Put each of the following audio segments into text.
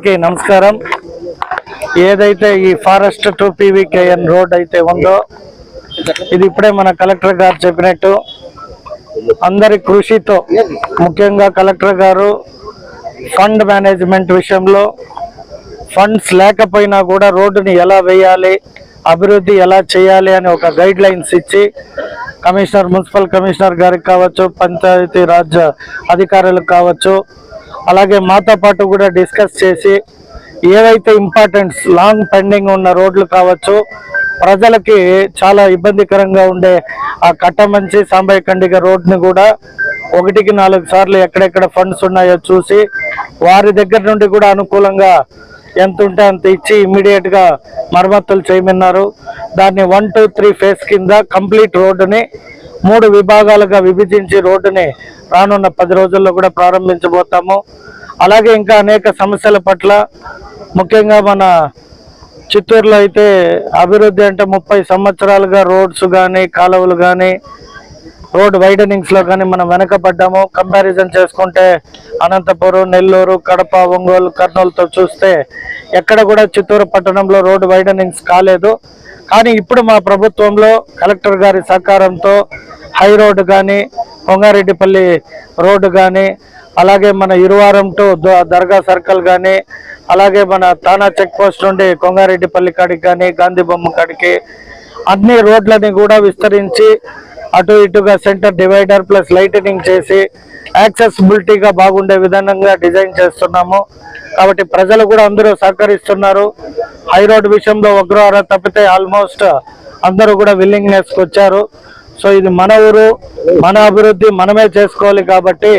అందరికీ నమస్కారం. ఏదైతే ఈ ఫారెస్ట్ టు పీవీకేఎన్ రోడ్ అయితే ఉందో ఇది ఇప్పుడే మన కలెక్టర్ గారు చెప్పినట్టు అందరి కృషితో, ముఖ్యంగా కలెక్టర్ గారు ఫండ్ మేనేజ్మెంట్ విషయంలో ఫండ్స్ లేకపోయినా కూడా రోడ్డుని ఎలా వేయాలి, అభివృద్ధి ఎలా చేయాలి అని ఒక గైడ్ లైన్స్ ఇచ్చి కమిషనర్, మున్సిపల్ కమిషనర్ గారికి కావచ్చు, పంచాయతీ రాజ్ అధికారులకు కావచ్చు, అలాగే మాతో పాటు కూడా డిస్కస్ చేసి ఏవైతే ఇంపార్టెంట్స్ లాంగ్ పెండింగ్ ఉన్న రోడ్లు కావచ్చు, ప్రజలకి చాలా ఇబ్బందికరంగా ఉండే ఆ కట్టమంచి సాంబయ్యకండిగ రోడ్ని కూడా 1కి 4 సార్లు ఎక్కడెక్కడ ఫండ్స్ ఉన్నాయో చూసి వారి దగ్గర నుండి కూడా అనుకూలంగా ఎంత ఉంటే అంత ఇచ్చి ఇమ్మీడియట్గా మరమ్మతులు చేయమన్నారు. దాన్ని 1, 2, 3 ఫేజ్ కింద కంప్లీట్ రోడ్డుని 3 విభాగాలుగా విభజించి రోడ్డుని రానున్న 10 రోజుల్లో కూడా ప్రారంభించబోతాము. అలాగే ఇంకా అనేక సమస్యల పట్ల, ముఖ్యంగా మన చిత్తూరులో అయితే అభివృద్ధి అంటే 30 సంవత్సరాలుగా రోడ్స్ కానీ, కాలువలు కానీ, రోడ్ వైడనింగ్స్లో కానీ మనం వెనకబడ్డాము. కంపారిజన్ చేసుకుంటే అనంతపురం, నెల్లూరు, కడప, ఒంగోలు, కర్నూలుతో చూస్తే ఎక్కడ కూడా చిత్తూరు పట్టణంలో రోడ్ వైడనింగ్స్ కాలేదు. కానీ ఇప్పుడు మా ప్రభుత్వంలో కలెక్టర్ గారి సహకారంతో హై రోడ్డు కానీ, కొంగారెడ్డిపల్లి రోడ్డు కానీ, అలాగే మన ఇరువారం టు దర్గా సర్కిల్ కానీ, అలాగే మన తానా చెక్ పోస్ట్ నుండి కొంగారెడ్డిపల్లి కాడికి కానీ, గాంధీ బొమ్మ కాడికి అన్ని రోడ్లని కూడా విస్తరించి అటు ఇటుగా సెంటర్ డివైడర్ ప్లస్ లైటనింగ్ చేసి యాక్సెసిబిలిటీగా బాగుండే విధంగా డిజైన్ చేస్తున్నాము. కాబట్టి ప్రజలు కూడా అందరూ సహకరిస్తున్నారు. హై రోడ్ విషయంలో ఒకరు తప్పితే ఆల్మోస్ట్ అందరూ కూడా విల్లింగ్నెస్కి వచ్చారు. సో ఇది మన ఊరు, మన అభివృద్ధి మనమే చేసుకోవాలి. కాబట్టి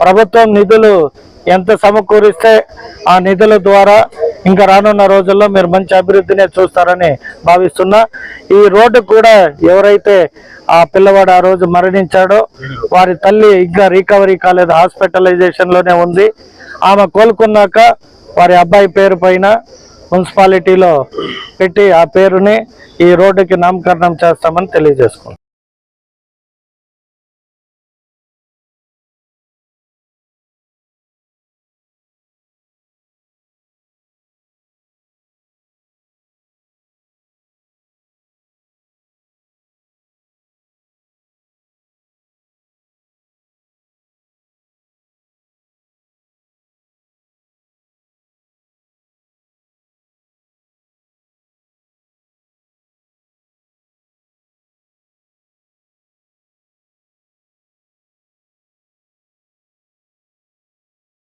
ప్రభుత్వం నిధులు ఎంత సమకూరిస్తే ఆ నిధుల ద్వారా ఇంకా రానున్న రోజుల్లో మీరు మంచి అభివృద్ధినే చూస్తారని భావిస్తున్నా. ఈ రోడ్డు కూడా ఎవరైతే ఆ పిల్లవాడు ఆ రోజు మరణించాడో వారి తల్లి ఇంకా రికవరీ కాలేదు, హాస్పిటలైజేషన్లోనే ఉంది. ఆమె కోలుకున్నాక వారి అబ్బాయి పేరు పైన మున్సిపాలిటీలో పెట్టి ఆ పేరుని ఈ రోడ్డుకి నామకరణం చేస్తామని తెలియజేసుకుంటాం.